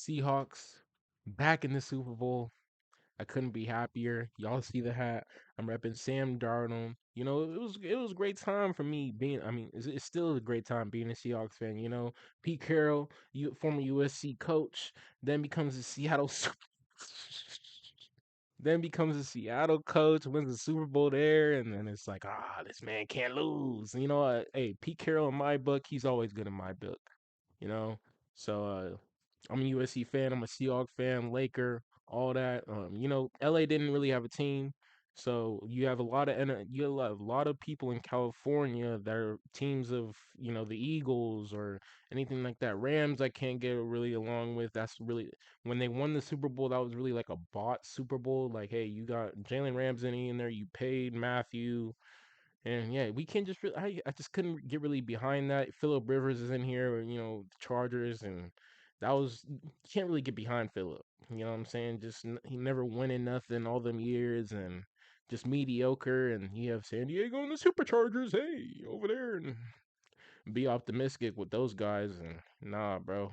Seahawks back in the Super Bowl. I couldn't be happier. Y'all see the hat. I'm repping Sam Darnold. It was a great time for me being. I mean, it's still a great time being a Seahawks fan. Pete Carroll, former USC coach, then becomes a then becomes a Seattle coach, wins the Super Bowl there, and then it's like, this man can't lose. You know what? Hey, Pete Carroll in my book, he's always good in my book. You know, so I'm a USC fan. I'm a Seahawks fan, Laker, all that. LA didn't really have a team, so you have a lot of people in California that are teams of the Eagles or anything like that. Rams I can't get really along with. That's really when they won the Super Bowl. That was really like a bought Super Bowl. Like, hey, you got Jalen Ramsey in there. You paid Matthew. And yeah, we can't just I just couldn't get really behind that. Philip Rivers is in here, the Chargers, and that was you can't really get behind Philip. You know what I'm saying? He never winning nothing all them years and just mediocre. And you have San Diego and the Superchargers, hey, over there, and be optimistic with those guys. And nah, bro.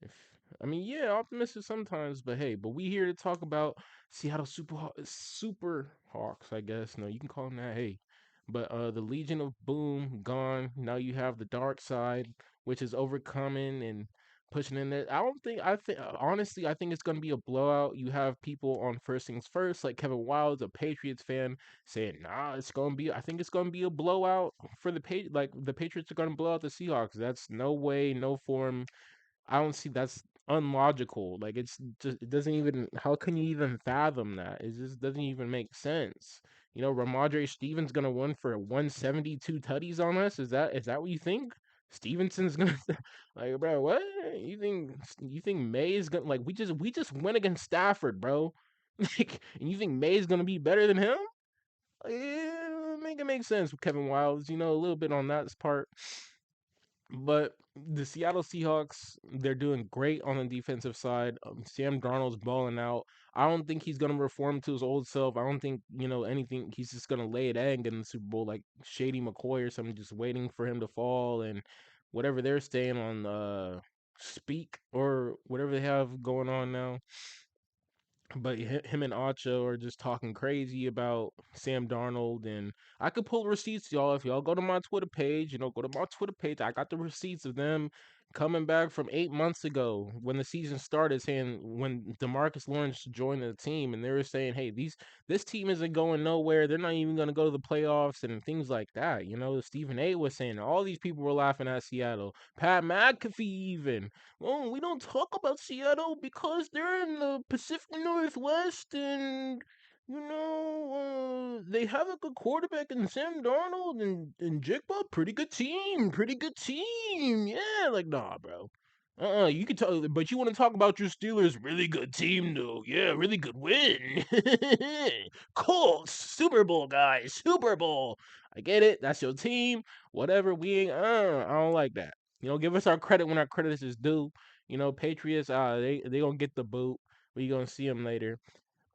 If I mean, yeah, optimistic sometimes, but hey, we here to talk about Seattle Super Hawks, I guess. No, you can call them that. Hey, but the Legion of Boom gone. Now you have the dark side, which is overcoming and pushing in there. I think honestly, I think it's gonna be a blowout. You have people on First Things First, like Kevin Wildes, a Patriots fan, saying, "Nah, it's gonna be. I think it's gonna be a blowout for like the Patriots are gonna blow out the Seahawks. That's no way, no form." I don't see that's unlogical. Like it doesn't even how can you even fathom that? It just doesn't even make sense. Ramondre Stevens gonna win for 172 tutties on us? Is that what you think? Stevenson's gonna like, bro, what? You think May is gonna like we just went against Stafford, bro. Like, and you think May is gonna be better than him? Yeah, make it make sense with Kevin Wildes, a little bit on that part. But the Seattle Seahawks, they're doing great on the defensive side. Sam Darnold's balling out. I don't think he's gonna reform to his old self. I don't think anything. He's just gonna lay it egg in the Super Bowl like Shady McCoy or something, just waiting for him to fall and whatever they're staying on Speak or whatever they have going on now. But him and Acho are just talking crazy about Sam Darnold, and I could pull receipts, y'all. If y'all go to my Twitter page, go to my Twitter page. I got the receipts of them coming back from 8 months ago when the season started, saying when Demarcus Lawrence joined the team, and they were saying, "Hey, this team isn't going nowhere. They're not even going to go to the playoffs and things like that." Stephen A. was saying all these people were laughing at Seattle. Pat McAfee even. Oh, we don't talk about Seattle because they're in the Pacific Northwest and they have a good quarterback in Sam Darnold and Jigba, pretty good team, pretty good team. Yeah, like nah, bro. You can talk, but you want to talk about your Steelers, really good team though. Yeah, really good win. Colts, Super Bowl guys, Super Bowl. I get it. That's your team. Whatever. We ain't. I don't like that. Give us our credit when our credit is due. Patriots, they gonna get the boot. We gonna see them later.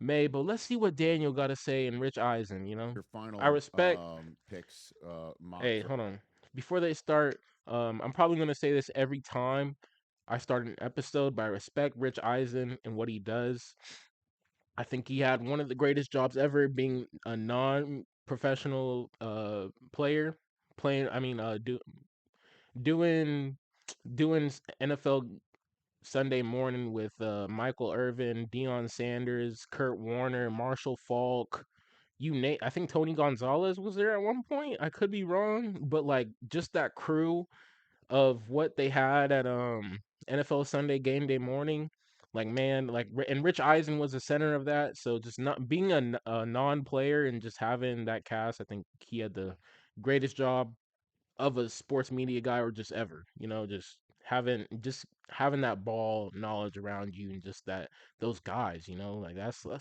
But let's see what Daniel got to say and Rich Eisen. Your I final respect. picks mock Hey, draft. hold on. Before they start, I'm probably gonna say this every time I start an episode, but I respect Rich Eisen and what he does. I think he had one of the greatest jobs ever, being a non-professional player, playing. I mean, doing doing NFL Sunday morning with Michael Irvin, Deion Sanders, Kurt Warner, Marshall Falk. I think Tony Gonzalez was there at one point. I could be wrong, but like just that crew of what they had at NFL Sunday game day morning. Like man, and Rich Eisen was the center of that. So just not being a non-player and just having that cast, I think he had the greatest job of a sports media guy or just ever. Just having that ball knowledge around you and just those guys. Like that's a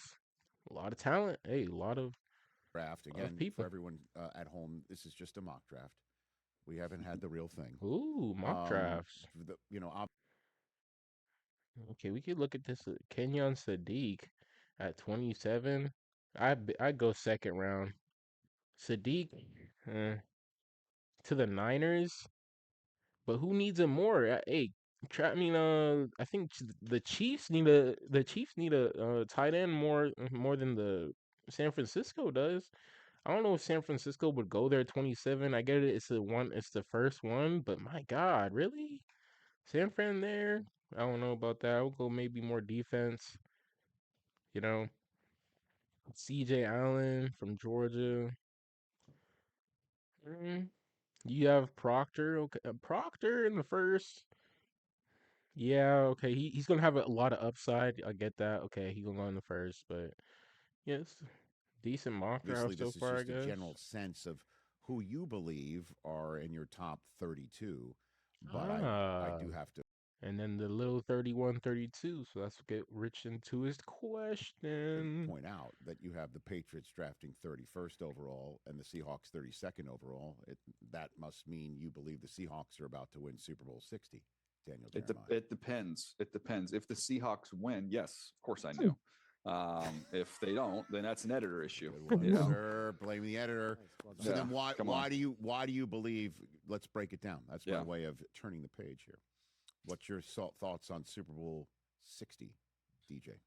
lot of talent. Hey, a lot Draft of again for people. everyone at home. This is just a mock draft. We haven't had the real thing. Ooh, mock drafts. The Okay, we could look at this. Kenyon Sadiq at 27. I go second round. Sadiq uh, to the Niners, but who needs him more? Hey, I mean, I think the Chiefs need a tight end more than the San Francisco does. I don't know if San Francisco would go there 27. I get it. It's the first one, but my God, really? San Fran there? I don't know about that. I would go maybe more defense, you know. CJ Allen from Georgia. Mm, you have Proctor. Okay, Proctor in the first. Yeah, okay. He's gonna have a lot of upside. I get that. Okay, he gonna go in the first, but yes, decent mock Obviously, draft so this is far, I just a guess. general sense of who you believe are in your top 32, but I Ah, do have to and then the little 31, 32. So let's get Rich into his question. point out that you have the Patriots drafting 31st overall and the Seahawks 32nd overall. That must mean you believe the Seahawks are about to win Super Bowl 60, Daniel Jeremiah. It depends. It depends. If the Seahawks win, yes, of course I knew. If they don't, then that's an editor issue. Good one, You know? sir. Blame the editor. So Yeah, then come on. why do you believe? Let's break it down. That's my Yeah. way of turning the page here. What's your thoughts on Super Bowl 60, DJ?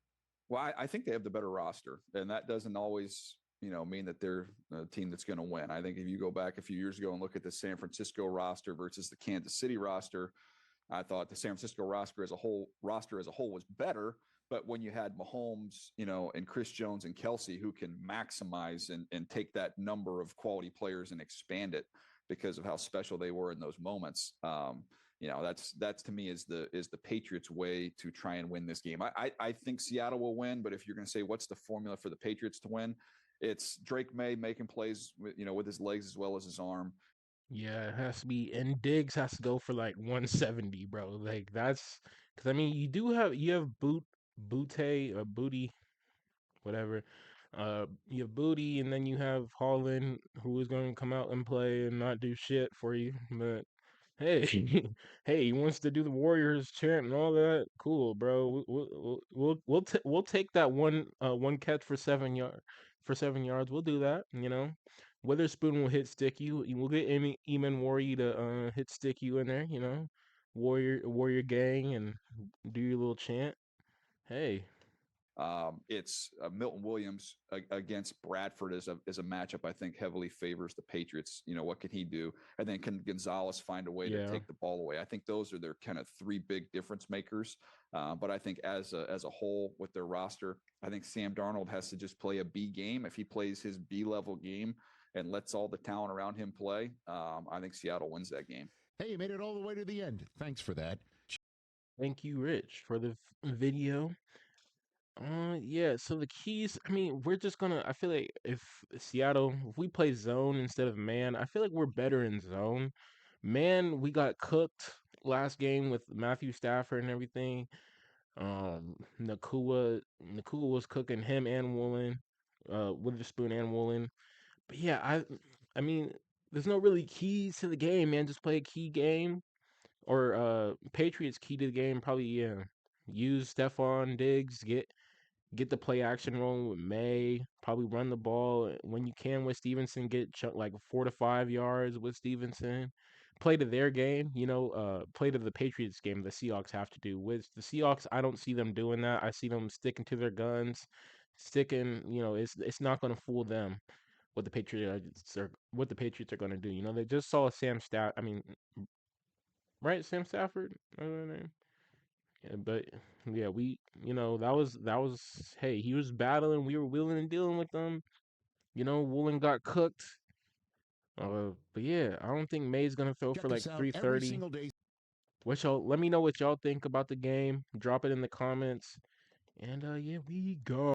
Well, I think they have the better roster, and that doesn't always, mean that they're a team that's going to win. I think if you go back a few years ago and look at the San Francisco roster versus the Kansas City roster, I thought the San Francisco roster as a whole was better. But when you had Mahomes, and Chris Jones and Kelsey, who can maximize and take that number of quality players and expand it because of how special they were in those moments. That's to me is the Patriots' way to try and win this game. I think Seattle will win, but if you're going to say what's the formula for the Patriots to win, it's Drake May making plays with his legs as well as his arm. Yeah, it has to be, and Diggs has to go for like 170, bro. Like that's because I mean you have Booty, whatever. You have Booty, and then you have Holland, who is going to come out and play and not do shit for you. But hey, hey, he wants to do the Warriors chant and all that. Cool, bro. We'll take that one catch for 7 yards. We'll do that. Witherspoon will hit stick you. We'll get Eamon Warrior to hit stick you in there. Warrior gang and do your little chant. Hey, It's Milton Williams against Bradford as a matchup. I think heavily favors the Patriots. What can he do? And then can Gonzalez find a way to yeah. take the ball away? I think those are their kind of three big difference makers. But I think as a whole with their roster, I think Sam Darnold has to just play a B game. If he plays his B level game and lets all the talent around him play, I think Seattle wins that game. Hey, you made it all the way to the end. Thanks for that. Thank you, Rich, for the video. Yeah, so the keys, I mean, I feel like if we play zone instead of man, I feel like we're better in zone. Man, we got cooked last game with Matthew Stafford and everything. Nakua was cooking him and Woolen, Witherspoon and Woolen. But yeah, I mean, there's no really keys to the game, man. Just play a key game. Or Patriots key to the game, probably, yeah. Use Stephon Diggs, get the play action rolling with May. Probably run the ball when you can with Stevenson. Get like 4 to 5 yards with Stevenson. Play to their game, play to the Patriots game. The Seahawks have to do with the Seahawks. I don't see them doing that. I see them sticking to their guns, sticking. It's not going to fool them what the Patriots are going to do. They just saw Sam Staff. I mean, right, Sam Stafford. Yeah, but yeah, that was hey, he was battling, we were wheeling and dealing with them. Woolen got cooked. But yeah, I don't think May's gonna throw Check for like us out every 330. single day. Let me know what y'all think about the game. Drop it in the comments. And yeah, we go.